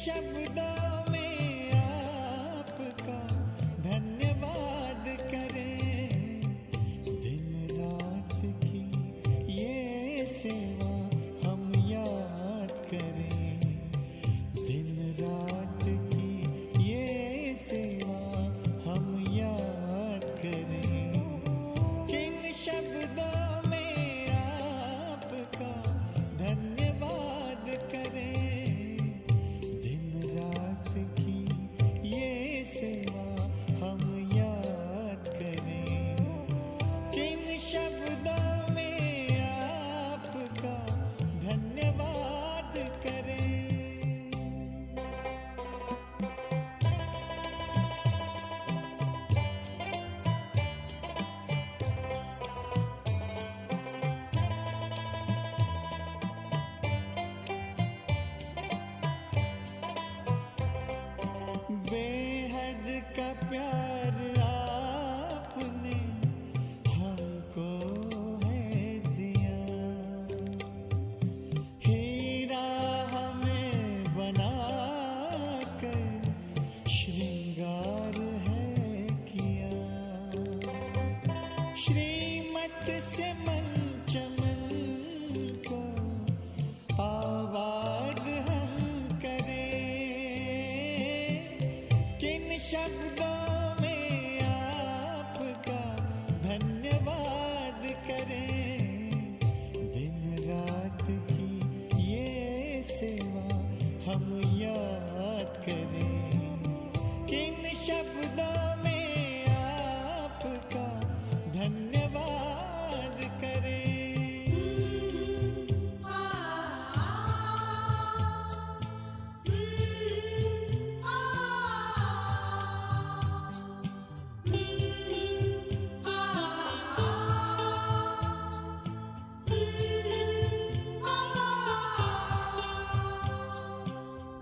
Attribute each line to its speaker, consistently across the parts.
Speaker 1: शब्दों में आपका धन्यवाद करें। दिन रात की ये सेवा हम याद करें। दिन रात की ये सेवा हम याद करें। किन शब्दों में आपका धन्यवाद करें। दिन रात की ये सेवा हम याद करें। किन शब्दों में आपका धन्यवाद करें। बेहद का प्यार आपने हमको है दिया। हीरा हमें बनाकर श्रृंगार है किया। श्रीमत से मन चमन को आवाज हम करें। किन शब्दों में आपका धन्यवाद करें। दिन रात की ये सेवा हम याद करें। किन शब्दों में आपका धन्यवाद करें।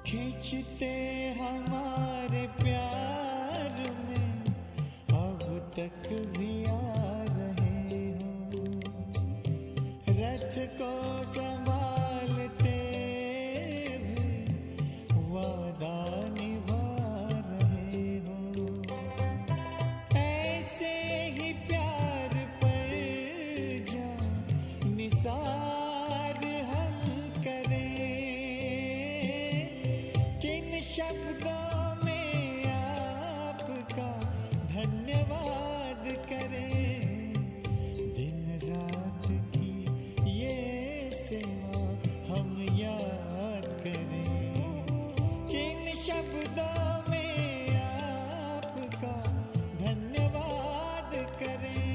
Speaker 1: खींचते हमारे प्यार में अब तक भी आ रहे हो। रथ को संभालते हुए वादा निभा रहे हो। ऐसे ही प्यार पर जा निसार हम करें। किन शब्दों में आपका धन्यवाद करें। दिन रात की ये सेवा हम याद करें। किन शब्दों में आपका धन्यवाद करें।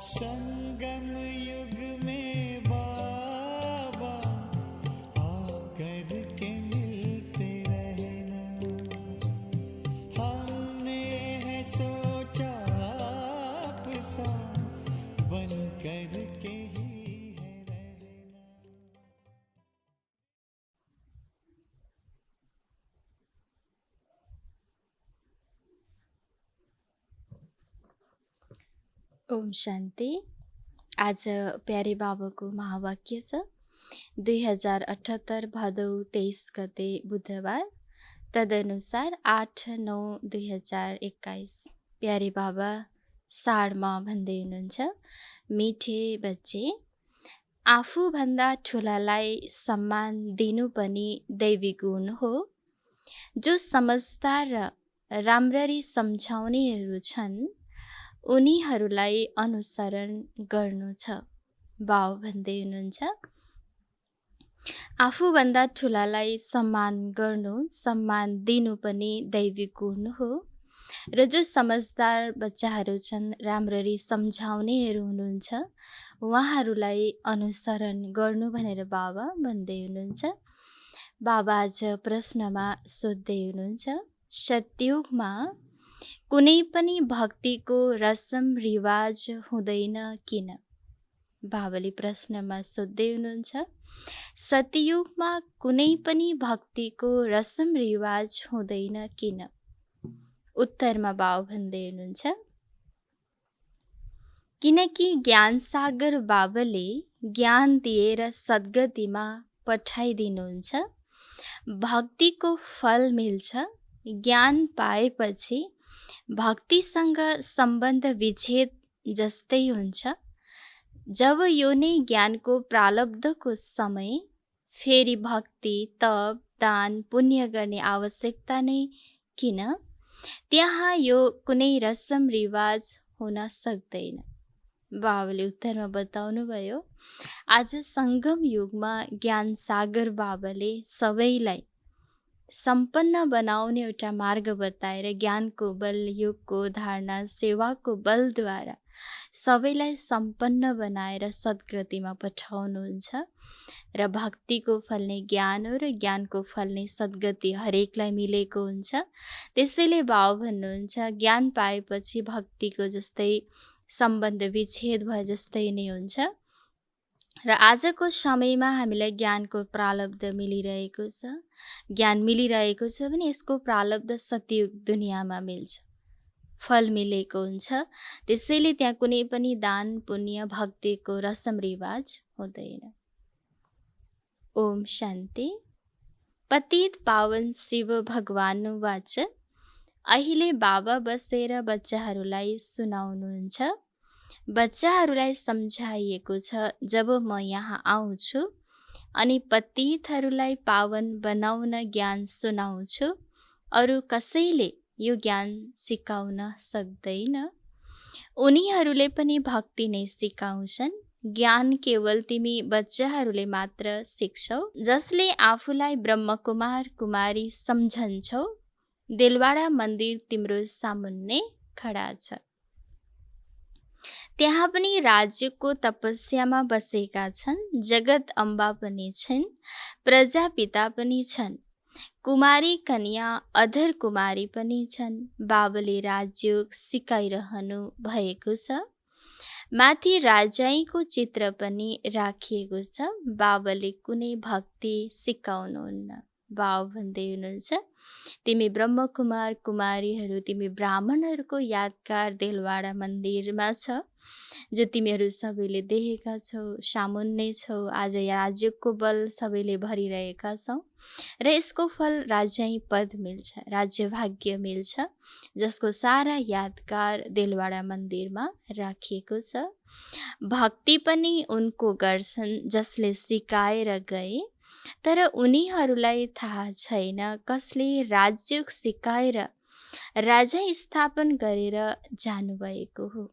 Speaker 1: संगम युग में बाबा आकर के मिलते रहना। हमने है सोचा आपसा बन कर के ही है रहना।
Speaker 2: ओम शान्ति। आज प्यारे बाबाको महावाक्य छ 2078 भदौ 23 गते बुधबार, तदनुसार 8/9/2021। प्यारे बाबा सारमा भन्दै हुनुहुन्छ, मिठे बच्चे, आफूभन्दा ठुलालाई सम्मान दिनु पनि दैवी गुण हो। जो समझदार र राम्ररी सम्झाउनेहरू छन् उनीहरूलाई अनुसरण गर्नु छ। बाउ भन्दै हुनुहुन्छ, आफूभन्दा ठुलालाई सम्मान गर्नु, सम्मान दिनु पनि दैविक गुण हो। र जो समझदार बच्चाहरू छन्, राम्ररी सम्झाउनेहरू हुनुहुन्छ, उहाँहरूलाई अनुसरण गर्नु भनेर बाबा भन्दै हुनुहुन्छ। बाबा आज प्रश्नमा सोध्दै हुनुहुन्छ, सतयुगमा कुनै पनि भक्तिको रसम रिवाज हुँदैन किन? बाबाले प्रश्नमा सोध्दै हुनुहुन्छ। सतयुगमा कुनै पनि भक्तिको रसम रिवाज हुँदैन किन? उत्तरमा बाबा भन्दै हुनुहुन्छ, किनकि ज्ञान सागर बाबाले ज्ञान दिएर सद्गतिमा पठाइदिनुहुन्छ। भक्तिको फल मिल्छ। ज्ञान पाएपछि भक्तिसँग सम्बन्ध विच्छेद जस्तै हुन्छ। जब यो नै ज्ञानको प्रालब्धको समय, फेरि भक्ति, तप, दान, पुण्य गर्ने आवश्यकता नै किन? त्यहाँ यो कुनै रसम रिवाज हुन सक्दैन। बाबाले उत्तरमा बताउनुभयो, आज सङ्गम युगमा ज्ञान सागर बाबाले सबैलाई सम्पन्न बनाउने एउटा मार्ग बताएर ज्ञानको बल, योगको धारणा, सेवाको बलद्वारा सबैलाई सम्पन्न बनाएर सद्गतिमा पठाउनुहुन्छ। र भक्तिको फल नै ज्ञान हो र ज्ञानको फल नै सद्गति हरेकलाई मिलेको हुन्छ। त्यसैले बाबा भन्नुहुन्छ, ज्ञान पाएपछि भक्तिको जस्तै सम्बन्ध विच्छेद भए जस्तै नै हुन्छ। र आजको समयमा हामीलाई ज्ञानको प्रालब्ध मिलिरहेको छ। ज्ञान मिलिरहेको छ भने यसको प्रालब्ध सतयुग दुनियाँमा मिल्छ, फल मिलेको हुन्छ। त्यसैले त्यहाँ कुनै पनि दान, पुण्य, भक्तिको रसम रिवाज हुँदैन। ओम शान्ति। पतित पावन शिव भगवान वाच, अहिले बाबा बसेर बच्चाहरूलाई सुनाउनुहुन्छ। बच्चाहरूलाई सम्झाइएको छ, जब म यहाँ आउँछु अनि पतितहरूलाई पावन बनाउन ज्ञान सुनाउँछु, अरू कसैले यो ज्ञान सिकाउन सक्दैन। उनीहरूले पनि भक्ति नै सिकाउँछन्। ज्ञान केवल तिमी बच्चाहरूले मात्र सिक्छौ। जसले आफूलाई ब्रह्मकुमार कुमारी सम्झन्छौ, देलवाडा मन्दिर तिम्रो सामुन्ने खडा छ। त्यहाँ पनि राज्यको तपस्यामा बसेका छन्। जगत अम्बा पनि छिन्, प्रजापिता पनि छन्, कुमारी कन्या अधर कुमारी पनि छन्। बाबाले राजयोग सिकाइरहनु भएको छ। माथि राजाईको चित्र पनि राखिएको छ। बाबाले कुनै भक्ति सिकाउनुहुन्न। बाबा भन्दै हुनुहुन्छ, तिमी ब्रह्मकुमार कुमारीहरू, तिमी ब्राह्मणहरूको यादगार देलवाडा मन्दिरमा छ, जो तिमीहरू सबैले देखेका छौ, सामुन्ने छौ। आज राज्यको बल सबैले भरिरहेका छौ र यसको फल राजाई पद मिल्छ, राज्य भाग्य मिल्छ, जसको सारा यादगार देलवाडा मन्दिरमा राखिएको छ। भक्ति पनि उनको गर्छन् जसले सिकाएर गए, तर उनीहरूलाई थाहा छैन कसले राज्य सिकाएर राजा स्थापन गरेर जानुभएको हो।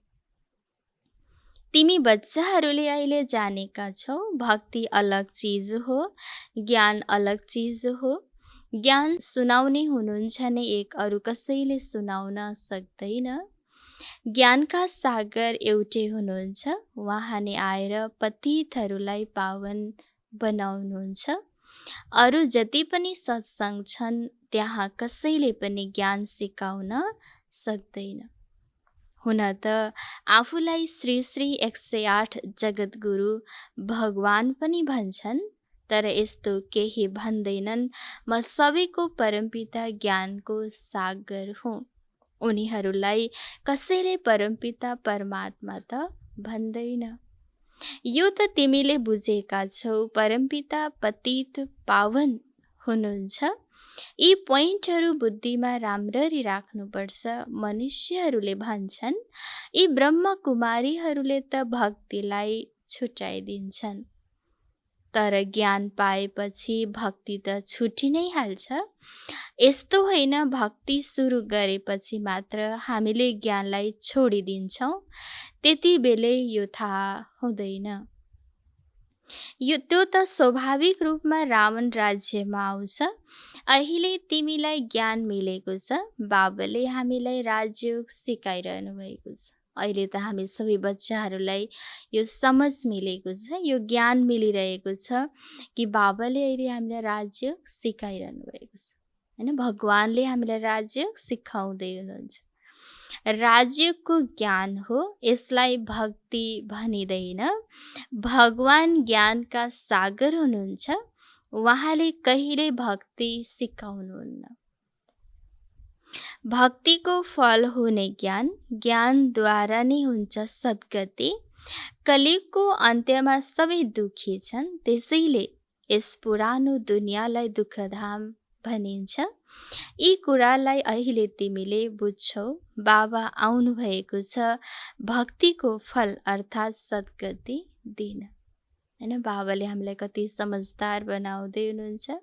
Speaker 2: तिमी बच्चाहरूले अहिले जानेका छौ, भक्ति अलग चिज हो, ज्ञान अलग चिज हो। ज्ञान सुनाउने हुनुहुन्छ नै एक, अरू कसैले सुनाउन सक्दैन। ज्ञानका सागर एउटै हुनुहुन्छ। उहाँ नै आएर पतितहरूलाई पावन बनाउनुहुन्छ। अरू जति पनि सत्सङ्ग छन्, त्यहाँ कसैले पनि ज्ञान सिकाउन सक्दैन। हुन त आफूलाई श्री श्री 108 जगद्गुरु भगवान पनि भन्छन्, तर यस्तो केही भन्दैनन्, म सबैको परमपिता ज्ञानको सागर हुँ। उनीहरूलाई कसैले परमपिता परमात्मा त भन्दैन। यो त तिमीले बुझेका छौ, परमपिता पतित पावन हुनुहुन्छ। यी पोइन्टहरू बुद्धिमा राम्ररी राख्नुपर्छ। मनुष्यहरूले भन्छन्, यी ब्रह्मकुमारीहरूले त भक्तिलाई छुटाइदिन्छन्, तर ज्ञान पाएपछि भक्ति त छुटी नै हाल्छ। यस्तो होइन, भक्ति सुरु गरेपछि मात्र हामीले ज्ञानलाई छोडिदिन्छौँ, त्यति बेलै यो थाहा हुँदैन। त्यो त स्वाभाविक रूपमा रावण राज्यमा आउँछ। अहिले तिमीलाई ज्ञान मिलेको छ, बाबाले हामीलाई राजयोग सिकाइरहनु भएको छ। अहिले त हामी सबै बच्चाहरूलाई यो समझ मिलेको छ, यो ज्ञान मिलिरहेको छ कि बाबाले अहिले हामीलाई राजयोग सिकाइरहनु भएको छ, होइन? भगवानले हामीलाई राजयोग सिकाउँदै हुनुहुन्छ। राज्यको ज्ञान हो, यसलाई भक्ति भनिँदैन। भगवान ज्ञानका सागर हुनुहुन्छ, उहाँले कहिल्यै भक्ति सिकाउनुहुन्न। भक्तिको फल हुने ज्ञान, ज्ञानद्वारा नै हुन्छ सद्गति। कलियुगको अन्त्यमा सबै दुखी छन्, त्यसैले यस पुरानो दुनियाँलाई दुःखधाम भनिन्छ। यी कुरालाई अहिले तिमीले बुझ्छौ। बाबा आउनु भएको छ भक्तिको फल अर्थात् सद्गति दिन। हैन, बाबाले हामीलाई कति समझदार बनाउँदै हुनुहुन्छ।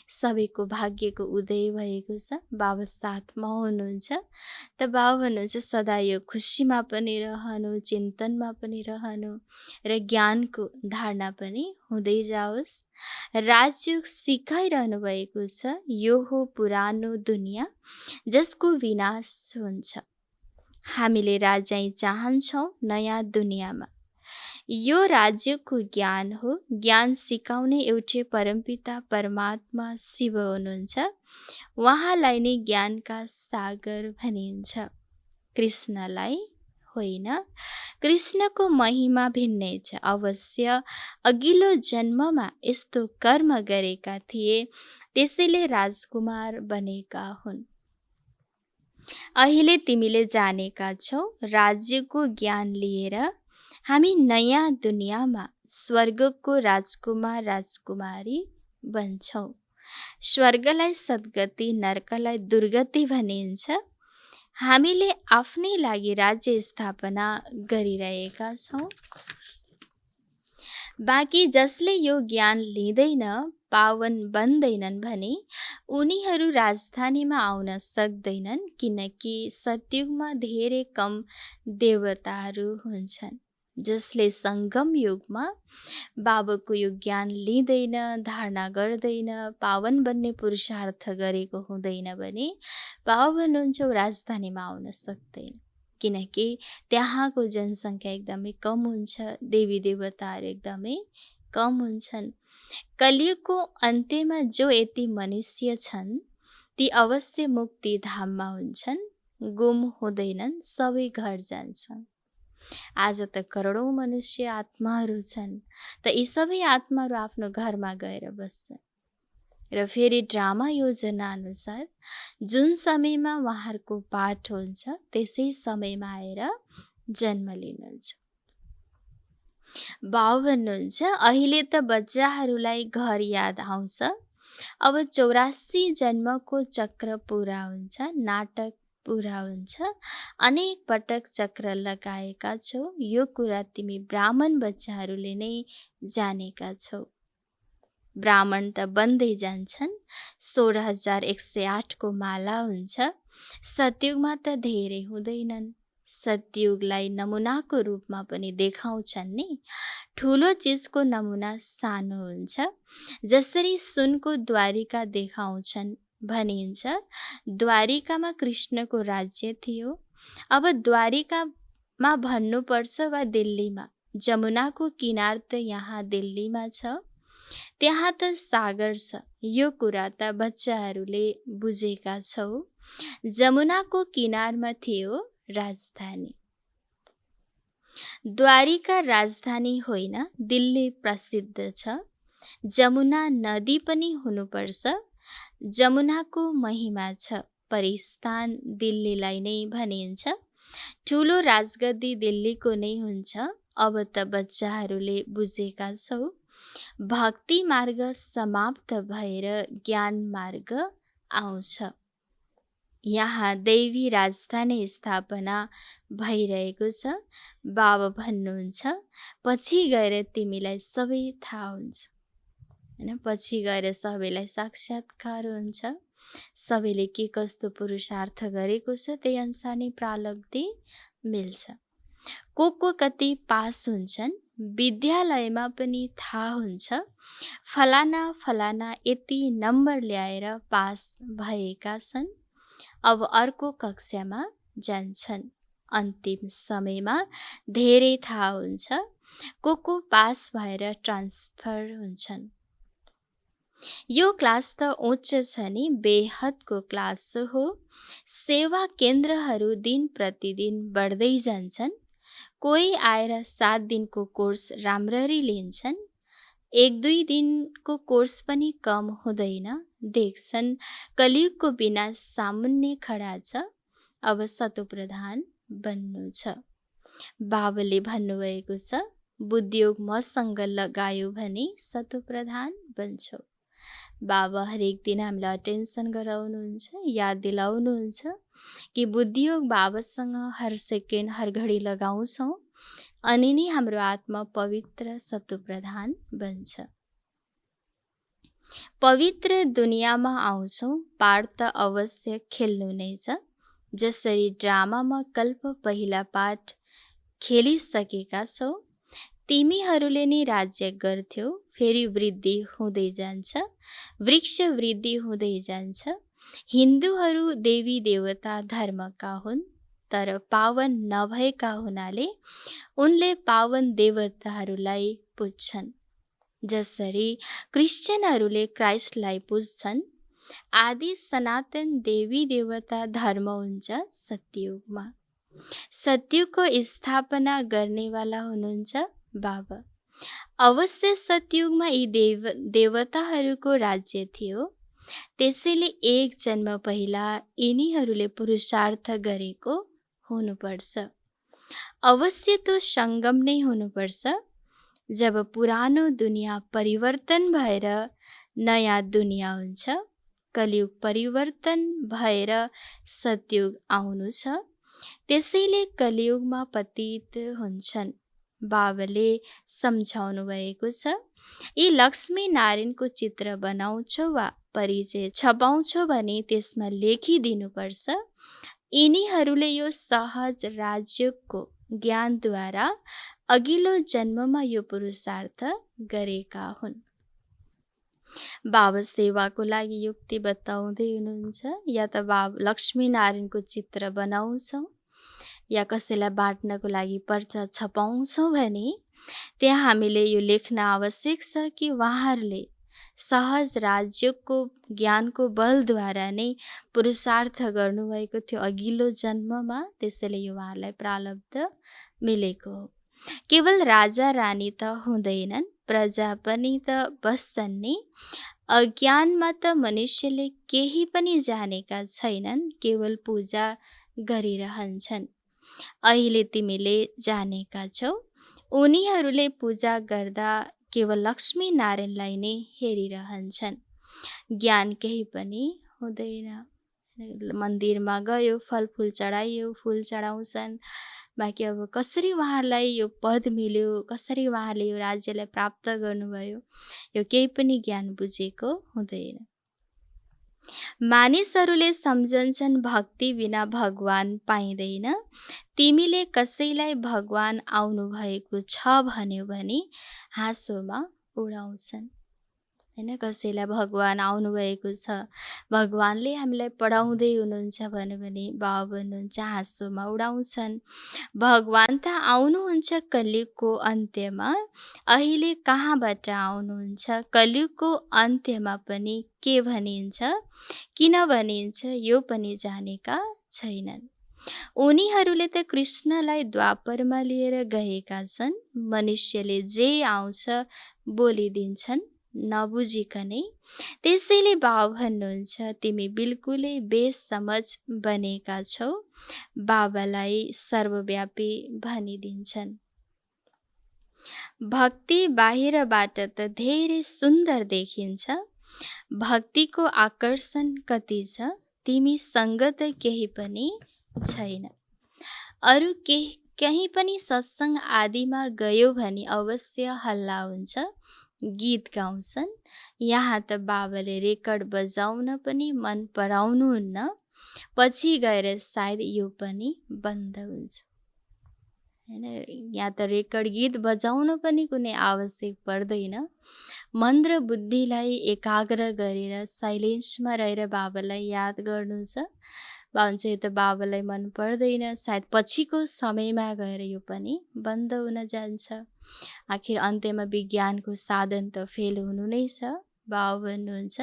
Speaker 2: सबैको भाग्यको उदय भएको छ, बाबा साथमा हुनुहुन्छ। त बाबा भन्नुहुन्छ सदा यो खुसीमा पनि रहनु, चिन्तनमा पनि रहनु र ज्ञानको धारणा पनि हुँदै जाओस्। राजयोग सिकाइरहनु भएको छ, यो हो पुरानो दुनियाँ जसको विनाश हुन्छ। हामीले राजाई चाहन्छौँ नयाँ दुनियाँमा। यो राज्यको ज्ञान हो। ज्ञान सिकाउने एउटै परमपिता परमात्मा शिव हुनुहुन्छ, उहाँलाई नै ज्ञानका सागर भनिन्छ, कृष्णलाई होइन। कृष्णको महिमा भिन्नै छ। अवश्य अघिल्लो जन्ममा यस्तो कर्म गरेका थिए, त्यसैले राजकुमार बनेका हुन्। अहिले तिमीले जानेका छौ, राज्यको ज्ञान लिएर हामी नयाँ दुनियाँमा स्वर्गको राजकुमार राजकुमारी बन्छौँ। स्वर्गलाई सद्गति, नरकलाई दुर्गति भनिन्छ। हामीले आफ्नै लागि राज्य स्थापना गरिरहेका छौँ। बाँकी जसले यो ज्ञान लिँदैन, पावन बन्दैनन् भने उनीहरू राजधानीमा आउन सक्दैनन्, किनकि सतयुगमा धेरै कम देवताहरू हुन्छन्। जसले सङ्गम युगमा बाबाको यो ज्ञान लिँदैन, धारणा गर्दैन, पावन बन्ने पुरुषार्थ गरेको हुँदैन भने बाबा भन्नुहुन्छ राजधानीमा आउन सक्दैन, किनकि त्यहाँको जनसङ्ख्या एकदमै कम हुन्छ, देवी देवताहरू एकदमै कम हुन्छन्। कलियुगको अन्त्यमा जो यति मनुष्य छन्, ती अवश्य मुक्ति धाममा हुन्छन्, गुम हुँदैनन्, सबै घर जान्छन्। आज त करोडौँ मनुष्य आत्माहरू छन्, त यी सबै आत्माहरू आफ्नो घरमा गएर बस्छन् र फेरि ड्रामा योजना अनुसार जुन समयमा उहाँहरूको पाठ हुन्छ त्यसै समयमा आएर जन्म लिनुहुन्छ। बाबु भन्नुहुन्छ अहिले त बच्चाहरूलाई घर याद आउँछ, अब 84 जन्मको चक्र पुरा हुन्छ, नाटक पुरा हुन्छ, अनेक पटक चक्र लगाएका छौ। यो कुरा तिमी ब्राह्मण बच्चाहरूले नै जानेका छौ। ब्राह्मण त बन्दै जान्छन्, 16,108 को माला हुन्छ। सतयुगमा त धेरै हुँदैनन्। सतयुगलाई नमुनाको रूपमा पनि देखाउँछन् नि। ठुलो चिजको नमुना सानो हुन्छ। जसरी सुनको द्वारिका देखाउँछन् भनिन्छ, द्वारिकामा कृष्णको राज्य थियो। अब द्वारिकामा भन्नुपर्छ वा दिल्लीमा, जमुनाको किनार त यहाँ दिल्लीमा छ, त्यहाँ त सागर छ। यो कुरा त बच्चाहरूले बुझेका छौ। जमुनाको किनारमा थियो राजधानी। द्वारिका राजधानी होइन, दिल्ली प्रसिद्ध छ। जमुना नदी पनि हुनुपर्छ। जमुनाको महिमा छ। परिस्थान दिल्लीलाई नै भनिन्छ। ठुलो राजगद्दी दिल्लीको नै हुन्छ। अब त बच्चाहरूले बुझेका छौ। भक्ति मार्ग समाप्त भएर ज्ञान मार्ग आउँछ। यहाँ दैवी राजधानी स्थापना भइरहेको छ। बाबा भन्नुहुन्छ पछि गएर तिमीलाई सबै थाहा हुन्छ, हैन? पछि गएर सबैलाई साक्षात्कार हुन्छ। सबैले के कस्तो पुरुषार्थ गरेको छ त्यही अनुसार नै प्रालब्धि मिल्छ। को कति पास हुन्छन्, विद्यालयमा पनि थाहा हुन्छ। फलाना फलाना यति नम्बर ल्याएर पास भएका छन्, अब अर्को कक्षामा जान्छन्। अन्तिम समयमा धेरै थाहा हुन्छ। को पास भएर ट्रान्सफर हुन्छन्। यो क्लास त उच्च छ नि, बेहदको क्लास हो। सेवा केन्द्रहरू दिन प्रतिदिन बढ्दै जान्छन्। कोही आएर 7 दिनको कोर्स राम्ररी लिन्छन्। 1-2 दिनको कोर्स पनि कम हुँदैन। देख्छन् कलियुगको विनाश सामुन्ने खडा छ। अब सतोप्रधान बन्नु छ। बाबाले भन्नुभएको छ, बुद्धियोग मसँग लगायो भने सतोप्रधान बन्छौ। बाबा हरेक दिन हामीलाई अटेन्सन गराउनुहुन्छ, याद दिलाउनुहुन्छ कि बुद्धियोग बाबासँग हर सेकेन्ड हर घडी लगाउँछौँ अनि नै हाम्रो आत्मा पवित्र सतोप्रधान बन्छ। पवित्र दुनियाँमा आउँछौँ, पाठ त अवश्य खेल्नु नै छ। जसरी ड्रामामा कल्प पहिला पाठ खेलिसकेका छौ, तिमीहरूले नै राज्य गर्थ्यौ। फेरि वृद्धि हुँदै जान्छ, वृक्ष वृद्धि हुँदै जान्छ। हिन्दूहरू देवी देवता धर्मका हुन्, तर पावन नभएका हुनाले उनले पावन देवताहरूलाई पुज्छन्। जसरी क्रिस्चियनहरूले क्राइस्टलाई पुज्छन्। आदि सनातन देवी देवता धर्म हुन्छ सत्ययुगमा। सत्ययुगको स्थापना गर्नेवाला हुनुहुन्छ बाबा। अवश्य सत्ययुगमा यी देवताहरूको राज्य थियो। त्यसैले एक जन्म पहिला यिनीहरूले पुरुषार्थ गरेको हुनुपर्छ। अवश्य त्यो सङ्गम नै हुनुपर्छ। जब पुरानो दुनियाँ परिवर्तन भएर नयाँ दुनियाँ हुन्छ, कलियुग परिवर्तन भएर सत्ययुग आउनु छ। त्यसैले कलियुगमा पतित हुन्छन्। बाबाले सम्झाउनु भएको छ, यी लक्ष्मी नारायणको चित्र बनाउँछौ वा परिचय छपाउँछौ भने त्यसमा लेखिदिनुपर्छ, यिनीहरूले यो सहज राज्यको ज्ञानद्वारा अघिल्लो जन्ममा यो पुरुषार्थ गरेका हुन्। बाबा सेवाको लागि युक्ति बताउँदै हुनुहुन्छ। या त बाबा लक्ष्मी नारायणको चित्र बनाउँछौँ या कसैलाई बाँड्नको लागि पर्चा छपाउँछौँ भने त्यहाँ हामीले यो लेख्न आवश्यक छ कि उहाँहरूले सहज राज्यको ज्ञानको बलद्वारा नै पुरुषार्थ गर्नुभएको थियो अघिल्लो जन्ममा। त्यसैले यो उहाँहरूलाई प्रारब्ध मिलेको हो। केवल राजा रानी त हुँदैनन्, प्रजा पनि त बस्छन् नि। अज्ञानमा त मनुष्यले केही पनि जानेका छैनन्, केवल पूजा गरिरहन्छन्। अहिले तिमीले जानेका छौ, उनीहरूले पूजा गर्दा केवल लक्ष्मी नारायणलाई नै हेरिरहन्छन्। ज्ञान केही पनि हुँदैन। मन्दिरमा गयो, फलफुल चढाइयो, फुल चढाउँछन्। बाँकी अब कसरी उहाँहरूलाई यो पद मिल्यो, कसरी उहाँहरूले यो राज्यलाई प्राप्त गर्नुभयो, यो केही पनि ज्ञान बुझेको हुँदैन। मानिसहरूले सम्झन्छन् भक्ति बिना भगवान पाइँदैन। तिमीले कसैलाई भगवान आउनु भएको छ भन्यो भने हाँसोमा उडाउँछन्। हैन, कसैलाई भगवान आउनुभएको छ, भगवानले हामीलाई पढाउँदै हुनुहुन्छ भन्यो भने बाबा भन्नुहुन्छ हाँसोमा उडाउँछन्। भगवान त आउनुहुन्छ कलियुगको अन्त्यमा, अहिले कहाँबाट आउनुहुन्छ? कलियुगको अन्त्यमा पनि के भनिन्छ, किन भनिन्छ यो पनि जानेका छैनन्। उनीहरूले त कृष्णलाई द्वापरमा लिएर गएका छन्। मनुष्यले जे आउँछ बोलिदिन्छन् नबुझिकनै। त्यसैले बाबा भन्नुहुन्छ तिमी बिल्कुलै बेसमझ बनेका छौ। बाबालाई सर्वव्यापी भनिदिन्छन्। भक्ति बाहिरबाट त धेरै सुन्दर देखिन्छ, भक्तिको आकर्षण कति छ तिमीसँग त केही पनि छैन। अरू कहीँ पनि सत्सङ्ग आदिमा गयो भने अवश्य हल्ला हुन्छ, गीत गाउँछन्। यहाँ त बाबाले रेकर्ड बजाउन पनि मन पराउनुहुन्न। पछि गएर सायद यो पनि बन्द हुन्छ। हैन, यहाँ त रेकर्ड गीत बजाउन पनि कुनै आवश्यक पर्दैन। मन र बुद्धिलाई एकाग्र गरेर साइलेन्समा रहेर बाबालाई याद गर्नु छ। भन्छ यो त बाबालाई मन पर्दैन, सायद पछिको समयमा गएर यो पनि बन्द हुन जान्छ। आखिर अन्त्यमा विज्ञानको साधन त फेल हुनु नै छ। बाबा भन्नुहुन्छ,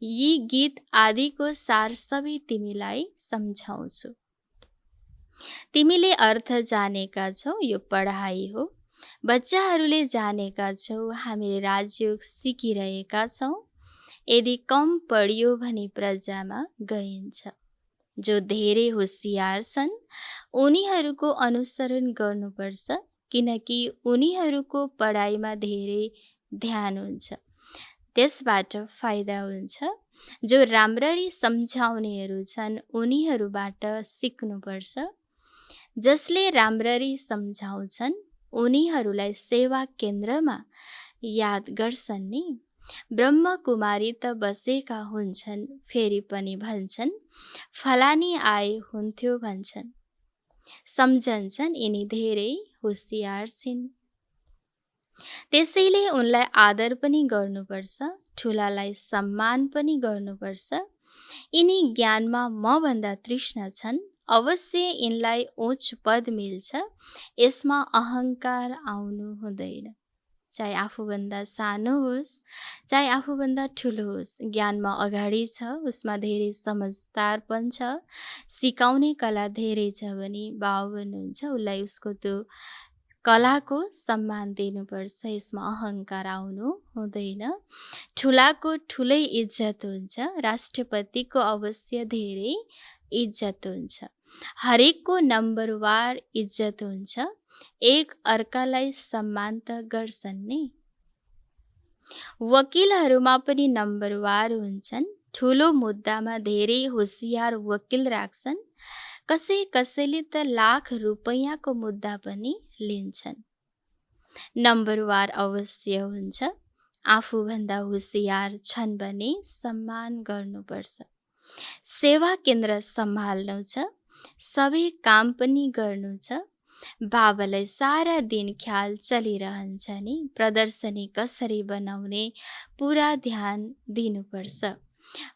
Speaker 2: यी गीत आदिको सार सबै तिमीलाई सम्झाउँछु। तिमीले अर्थ जानेका छौ, यो पढाइ हो। बच्चाहरूले जानेका छौ, हामीले राजयोग सिकिरहेका छौँ। यदि कम पढियो भने प्रजामा गइन्छ। जो धेरै होसियार छन् उनीहरूको अनुसरण गर्नुपर्छ, किनकि उनीहरूको पढाइमा धेरै ध्यान हुन्छ। त्यसबाट फाइदा हुन्छ। जो राम्ररी सम्झाउनेहरू छन् उनीहरूबाट सिक्नुपर्छ। जसले राम्ररी सम्झाउँछन् उनीहरूलाई सेवा केन्द्रमा याद गर्छन् नि। ब्रह्मकुमारी त बसेका हुन्छन्, फेरि पनि भन्छन् फलानी आए हुन्थ्यो भन्छन्। सम्झन्छन् यिनी धेरै होसियार छिन्। त्यसैले उनलाई आदर पनि गर्नुपर्छ, ठुलालाई सम्मान पनि गर्नुपर्छ। यिनी ज्ञानमा मभन्दा तृष्ण छन्, अवश्य यिनलाई उच्च पद मिल्छ। यसमा अहङ्कार आउनु हुँदैन। चाहे आफूभन्दा सानो होस्, चाहे आफूभन्दा ठुलो होस्, ज्ञानमा अगाडि छ, उसमा धेरै समझदारपन छ, सिकाउने कला धेरै छ भने बाबा भन्नुहुन्छ उसलाई उसको त्यो कलाको सम्मान दिनुपर्छ। यसमा अहङ्कार आउनु हुँदैन। ठुलाको ठुलै इज्जत हुन्छ। राष्ट्रपतिको अवश्य धेरै इज्जत हुन्छ। हरेकको नम्बरवार इज्जत हुन्छ। एक अर्कालाई सम्मान त गर्छन् नि। वकिलहरूमा पनि नम्बरवार हुन्छन्। ठुलो मुद्दामा धेरै होसियार वकिल राख्छन्। कसैले त लाख रुपैयाँको मुद्दा पनि लिन्छन्। नम्बरवार अवश्य हुन्छ। आफूभन्दा होसियार छन् भने सम्मान गर्नुपर्छ। सेवा केन्द्र सम्हाल्नु छ, सबै काम पनि गर्नु छ। बाबालाई सारा दिन ख्याल चलिरहन्छ नि। प्रदर्शनी कसरी बनाउने पुरा ध्यान दिनुपर्छ।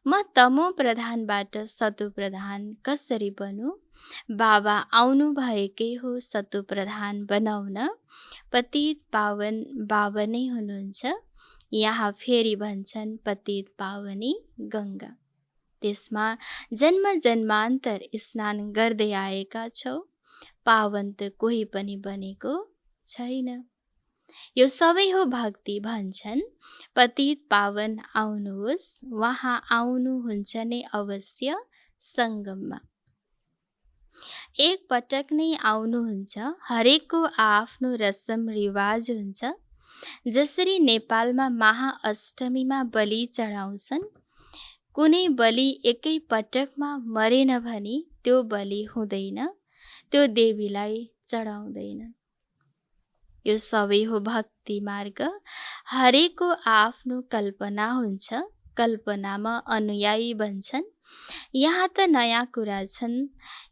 Speaker 2: म तमो प्रधानबाट सतो प्रधान कसरी बनूँ? बाबा आउनु भएकै हो सतो प्रधान बनाउन। पतित पावन बाबा नै हुनुहुन्छ। यहाँ फेरि भन्छन् पतित पावनी गङ्गा। त्यसमा जन्म जन्मान्तर स्नान गर्दै आएका छौ। पावन त कोही पनि बनेको छैन। यो सबै हो भक्ति भन्छन्। पतित पावन आउनुहोस्, वहाँ आउनुहुन्छ नै अवश्य सङ्गममा। एक पटक नै आउनुहुन्छ। हरेकको आफ्नो रसम रिवाज हुन्छ। जसरी नेपालमा महाअष्टमीमा बलि चढाउँछन्, कुनै बलि एकै पटकमा मरेन भने त्यो बलि हुँदैन, त्यो देवीलाई चढाउँदैन। यो सबै हो भक्ति मार्ग। हरेकको आफ्नो कल्पना हुन्छ। कल्पनामा अनुयायी बन्छन्। यहाँ त नयाँ कुरा छन्।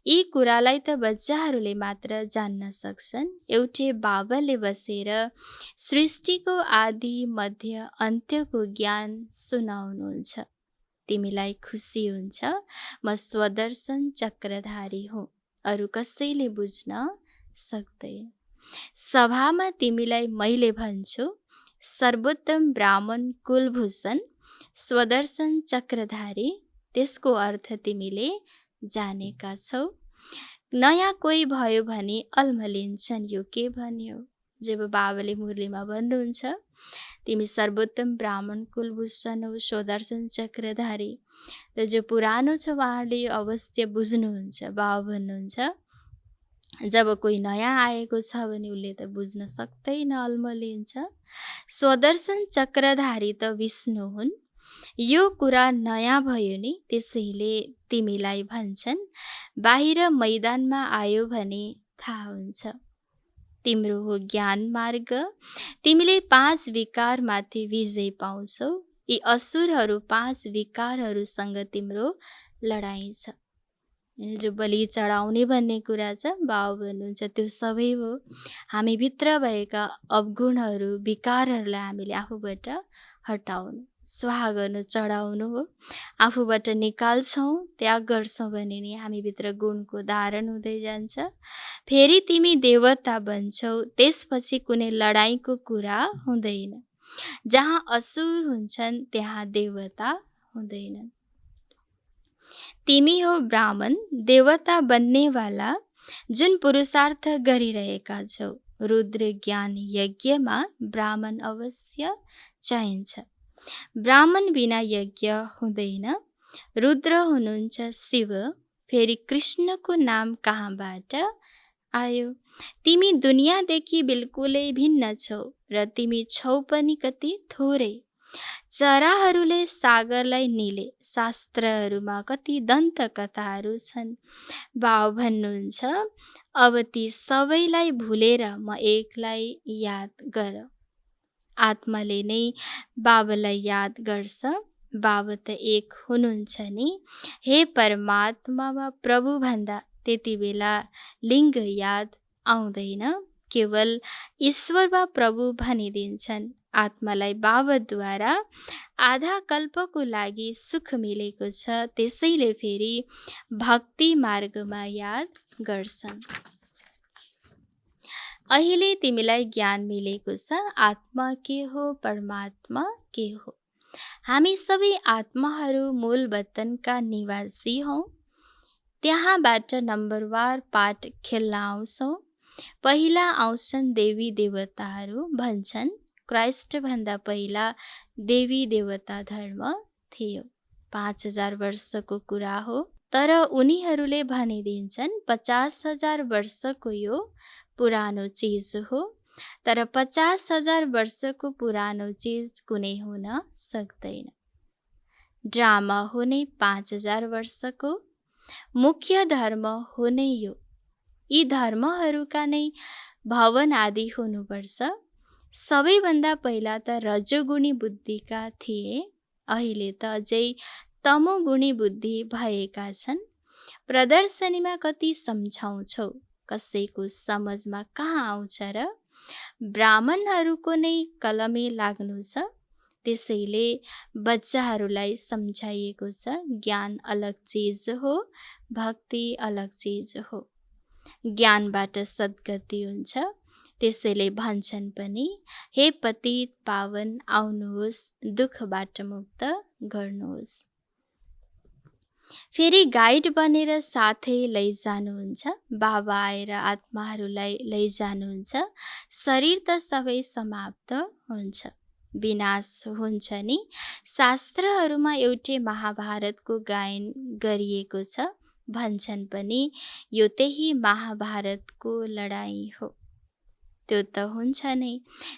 Speaker 2: यी कुरालाई त बच्चाहरूले मात्र जान्न सक्छन्। एउटै बाबाले बसेर सृष्टिको आदि मध्य अन्त्यको ज्ञान सुनाउनुहुन्छ। तिमीलाई खुसी हुन्छ। म स्वदर्शन चक्रधारी हुँ, अरू कसैले बुझ्न सक्दैन। सभामा तिमीलाई मैले भन्छु, सर्वोत्तम ब्राह्मण कुलभूषण स्वदर्शन चक्रधारी। त्यसको अर्थ तिमीले जानेका छौ। नयाँ कोही भयो भने अल्मलिन्छन्, यो के भन्यो? जब बाबाले मुरलीमा भन्नुहुन्छ तिमी सर्वोत्तम ब्राह्मण कुलभूषण हो, स्वदर्शन चक्रधारी, र जो पुरानो छ उहाँले अवश्य बुझ्नुहुन्छ। बाबा भन्नुहुन्छ जब कोही नयाँ आएको छ भने उसले त बुझ्न सक्दैन, अल्मलिन्छ। स्वदर्शन चक्रधारी त विष्णु हुन्। यो कुरा नयाँ भयो नि, त्यसैले तिमीलाई भन्छन्। बाहिर मैदानमा आयो भने थाहा हुन्छ। तिम्रो हो ज्ञान मार्ग। तिमीले 5 विकारमाथि विजय पाउँछौ। यी असुरहरू 5 विकारहरूसँग तिम्रो लडाईँ छ। जो बलि चढाउने भन्ने कुरा छ, बाबा भन्नुहुन्छ त्यो सबै हो। हामी भित्र भएका अवगुणहरू, विकारहरूलाई हामीले आफूबाट हटाउनु, स्वाहा गर्नु, चढाउनु हो। आफूबाट निकाल्छौँ, त्याग गर्छौँ भने नि हामीभित्र गुणको धारण हुँदै जान्छ। फेरि तिमी देवता बन्छौ। त्यसपछि कुनै लडाईँको कुरा हुँदैन। जहाँ असुर हुन्छन् त्यहाँ देवता हुँदैनन्। तिमी हो ब्राह्मण देवता बन्नेवाला, जुन पुरुषार्थ गरिरहेका छौ। रुद्र ज्ञान यज्ञमा ब्राह्मण अवश्य चाहिन्छ। ब्राह्मण बिना यज्ञ हुँदैन। रुद्र हुनुहुन्छ शिव, फेरि कृष्णको नाम कहाँबाट आयो? तिमी दुनियाँदेखि बिल्कुलै भिन्न छौ र तिमी छौ पनि कति थोरै। चराहरूले सागरलाई निले, शास्त्रहरूमा कति दन्त कथाहरू छन्। बाउ भन्नुहुन्छ, अब ती सबैलाई भुलेर म एकलाई याद गर। आत्माले नै बाबालाई याद गर्छ। बाबा त एक हुनुहुन्छ नि। हे परमात्मा वा प्रभु भन्दा त्यति बेला लिङ्ग याद आउँदैन, केवल ईश्वर वा प्रभु भनिदिन्छन्। आत्मालाई बाबाद्वारा आधा कल्पको लागि सुख मिलेको छ, त्यसैले फेरि भक्ति मार्गमा याद गर्छन्। अहिले तिमीलाई ज्ञान मिलेको छ, आत्मा के हो, परमात्मा के हो। हामी सबै आत्माहरू मूल वतनका निवासी हौँ। त्यहाँबाट नम्बरवार पाठ खेल्न आउँछौँ। पहिला आउँछन् देवी देवताहरू। भन्छन् क्राइस्टभन्दा पहिला देवी देवता धर्म थियो। 5000 वर्षको कुरा हो। तर उनीहरूले भनिदिन्छन् 50,000 वर्षको यो पुरानो चिज हो। तर 50,000 वर्षको पुरानो चिज कुनै हुन सक्दैन। ड्रामा हो नै 5000 वर्षको। मुख्य धर्म हो नै यो। यी धर्महरूका नै भवन आदि हुनुपर्छ। सबैभन्दा पहिला त रजोगुणी बुद्धिका थिए, अहिले त अझै तमोगुणी बुद्धि भएका छन्। प्रदर्शनीमा कति सम्झाउँछौ, कसैको समझमा कहाँ आउँछ र? ब्राह्मणहरूको नै कलमे लाग्नु छ, त्यसैले बच्चाहरूलाई सम्झाइएको छ ज्ञान अलग चिज हो, भक्ति अलग चिज हो। ज्ञानबाट सद्गति हुन्छ, त्यसैले भन्छन् पनि हे पतित पावन आउनुहोस्, दुःखबाट मुक्त गर्नुहोस्। फेरि गाइड बनेर साथै लैजानुहुन्छ। बाबा आएर आत्माहरूलाई लैजानुहुन्छ। शरीर त सबै समाप्त हुन्छ, विनाश हुन्छ नि। शास्त्रहरूमा एउटै महाभारतको गायन गरिएको छ। भन्छन् पनि यो त्यही महाभारतको लडाईँ हो। त्यो त हुन्छ नै।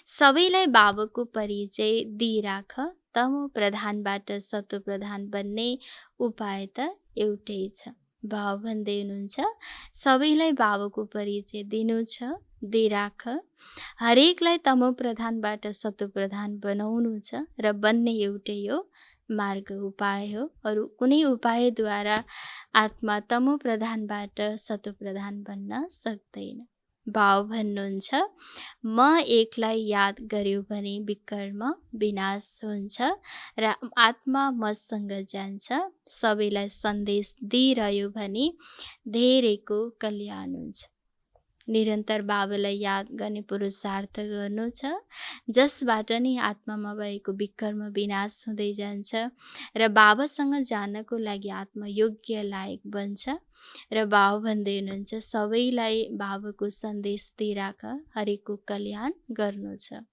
Speaker 2: सबैलाई बाबाको परिचय दिइराख। तमो प्रधानबाट सतो प्रधान बन्ने उपाय त एउटै छ। बाबा भन्दै हुनुहुन्छ सबैलाई बाबाको परिचय दिनु छ, दिइराख। हरेकलाई तमो प्रधानबाट सतो प्रधान बनाउनु छ र बन्ने एउटै हो मार्ग, उपाय हो। अरू कुनै उपायद्वारा आत्मा तमो प्रधानबाट सतो प्रधान बन्न सक्दैन। बाउ भन्नुहुन्छ म एकलाई याद गर्यो भने विकर्म विनाश हुन्छ र आत्मा मसँग जान्छ। सबैलाई सन्देश दिइरह्यो भने धेरैको कल्याण हुन्छ। निरन्तर बाबालाई याद गर्ने पुरुषार्थ गर्नु छ, जसबाट नै आत्मामा भएको विकर्म विनाश हुँदै जान्छ र बाबासँग जानको लागि आत्मा योग्य लायक बन्छ। र बाबा भन्दै हुनुहुन्छ सबैलाई बाबाको सन्देश दिइराख, हरेकको कल्याण गर्नु छ।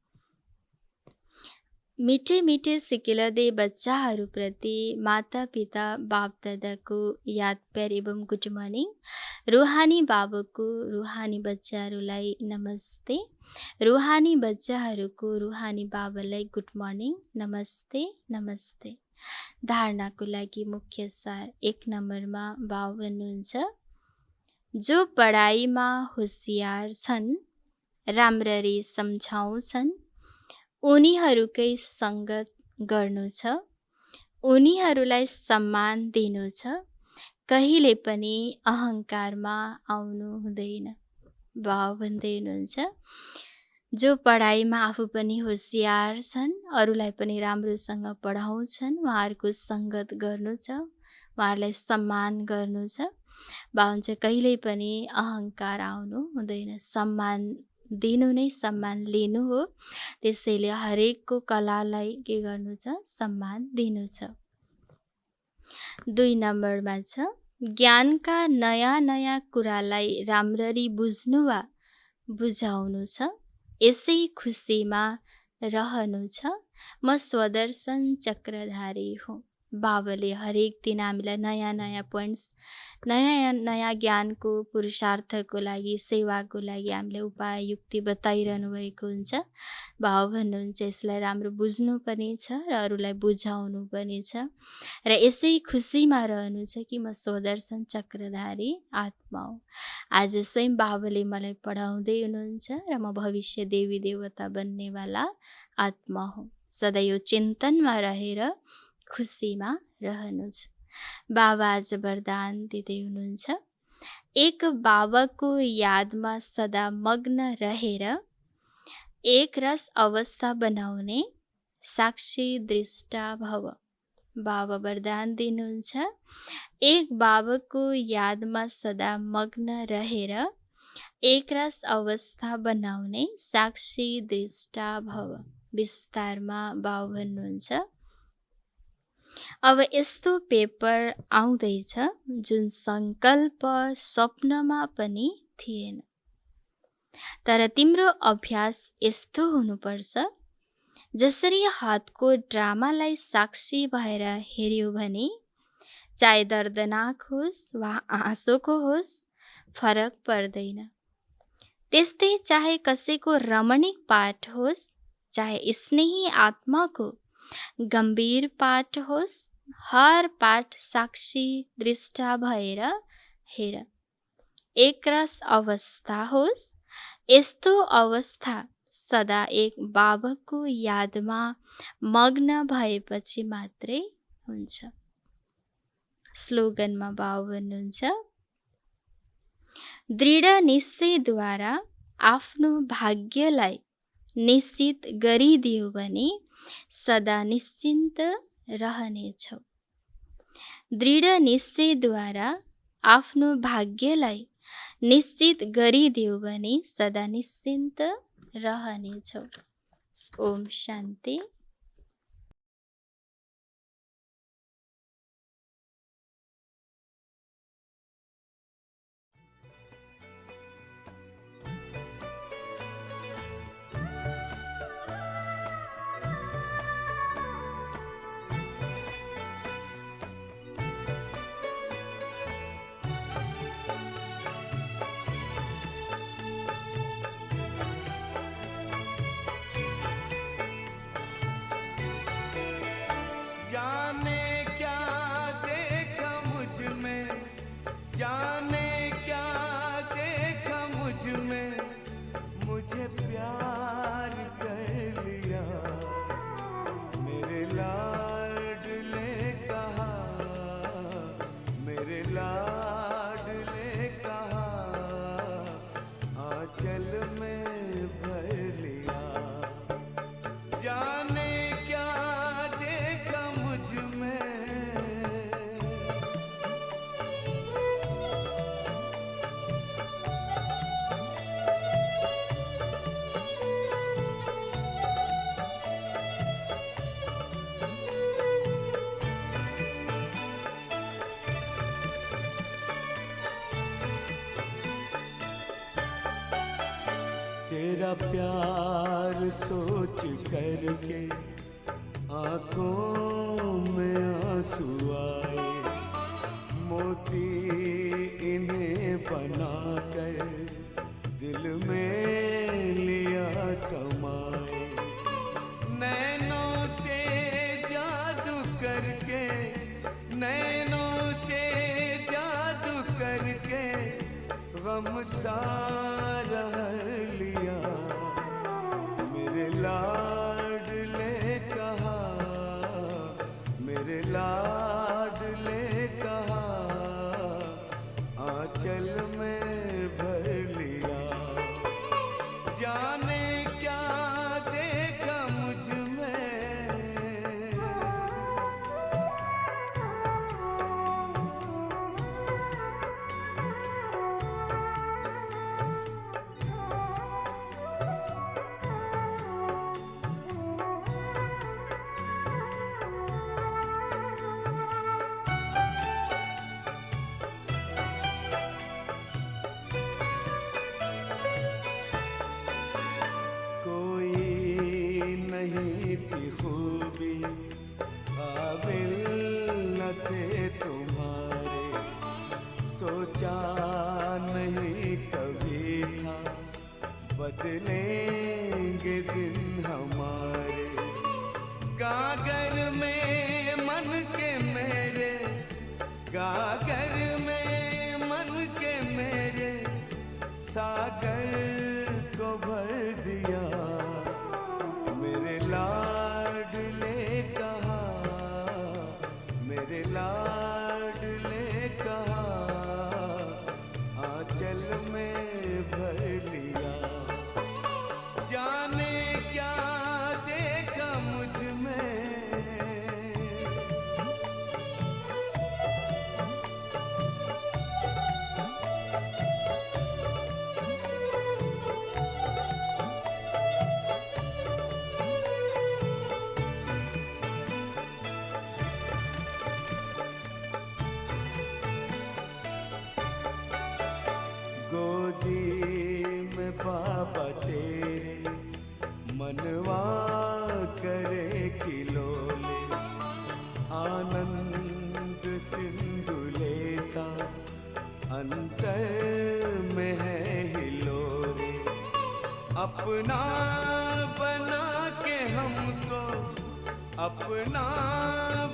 Speaker 2: मिठे मिठे सिकिलदे बच्चाहरूप्रति माता पिता बाप दादाको याद प्यार एवं गुड मर्निङ। रुहानी बाबाको रुहानी बच्चाहरूलाई नमस्ते। रुहानी बच्चाहरूको रुहानी बाबालाई गुड मर्निङ, नमस्ते नमस्ते। धारणाको लागि मुख्य सार 1 नम्बरमा बाबा भन्नुहुन्छ जो पढाइमा होसियार छन्, राम्ररी सम्झाउँछन्, उनीहरूकै सङ्गत गर्नु छ, उनीहरूलाई सम्मान दिनु छ, कहिले पनि अहङ्कारमा आउनु हुँदैन। बाबा भन्दै हुनुहुन्छ जो पढाइमा आफू पनि होसियार छन्, अरूलाई पनि राम्रोसँग पढाउँछन्, उहाँहरूको सङ्गत गर्नु छ, उहाँहरूलाई सम्मान गर्नु छ। बाबा कहिल्यै पनि अहङ्कार आउनु हुँदैन, सम्मान दिनु नै सम्मान लिनु हो। त्यसैले हरेकको कलालाई के गर्नु छ? सम्मान दिनु छ। 2 नम्बरमा छ ज्ञानका नयाँ नयाँ कुरालाई राम्ररी बुझ्नु वा बुझाउनु छ। यसै खुसीमा रहनु छ। म स्वदर्शन चक्रधारी हुँ। बाबाले हरेक दिन हामीलाई नयाँ नयाँ पोइन्ट्स, नयाँ नयाँ ज्ञानको पुरुषार्थको लागि, सेवाको लागि हामीलाई उपाय युक्ति बताइरहनु भएको हुन्छ। बाबा भन्नुहुन्छ यसलाई राम्रो बुझ्नु पनि छ र अरूलाई बुझाउनु पनि छ र यसै खुसीमा रहनु छ कि म स्वदर्शन चक्रधारी आत्मा हुँ। आज स्वयं बाबाले मलाई पढाउँदै हुनुहुन्छ र म भविष्य देवी देवता बन्नेवाला आत्मा हुँ। सदा यो चिन्तनमा रहेर खुसीमा रहनु छ। बाबा आज वरदान दिँदै हुनुहुन्छ। एक बाबाको यादमा सदा मग्न रहेर एक रस अवस्था बनाउने साक्षी दृष्टा भव। बाबा वरदान दिनुहुन्छ। एक बाबाको यादमा सदा मग्न रहेर एक रस अवस्था बनाउने साक्षी दृष्टा भव। विस्तारमा बाबा भन्नुहुन्छ अब यस्तो पेपर आउँदैछ जुन सङ्कल्प स्वप्नमा पनि थिएन। तर तिम्रो अभ्यास यस्तो हुनुपर्छ जसरी हातको ड्रामालाई साक्षी भएर हेर्यो भने चाहे दर्दनाक होस् वा आँसोको होस् फरक पर्दैन। त्यस्तै चाहे कसैको रमणीक पाठ होस्, चाहे स्नेही आत्माको गम्भीर पाठ होस्, हर पाठ साक्षी दृष्टा भएर हेर। एकरस अवस्था होस्, यस्तो अवस्था सदा एक बाबाको यादमा मग्न भएपछि मात्रै हुन्छ। स्लोगनमा बाबा भन्नुहुन्छ दृढ निश्चयद्वारा आफ्नो भाग्यलाई निश्चित गरिदियो भने सदा निश्चिन्त रहनेछौ। दृढ निश्चयद्वारा आफ्नो भाग्यलाई निश्चित गरिदियो भने सदा निश्चिन्त रहनेछौ। ओम शान्ति।
Speaker 1: जाने क्या देखा मुझ में, जाने क्या देखा मुझ में, मुझे प्यार कर लिया। मेरे लाडले कहा, मेरे लाडले कहा, आंचल में भर लिया। जाने क्या देखा मुझ में, तेरा प्यार सोच करके आँखों में आंसू आए। मोती इन्हें बनाकर दिल में लिया समाए। नैनों से जादू करके, नैनों से जादू करके गम सारा लिया। मेरे लाडले कहा, मेरे लाडले कहा, आंचल में भर लिया। जाने क्या देखा मुझ में, खूबी काबिल न थे तुम्हारे, सोचा नहीं कभी था बदलेंगे दिन हमारे। गागर में मन के मेरे, गागर में मन के मेरे, सागर को भर दिया। मेरे लाडले कहा, मेरे लाडले कहा, आंचल में भर लिया। जाने क्या देखा मुझ में, गोदी में बाबा तेरे मनवा करे खिलौने, आनंद सिंधु लेता अंतर में है हिलोरे। अपना बना के हमको, अपना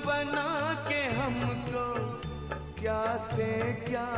Speaker 1: बना के हमको, क्या से क्या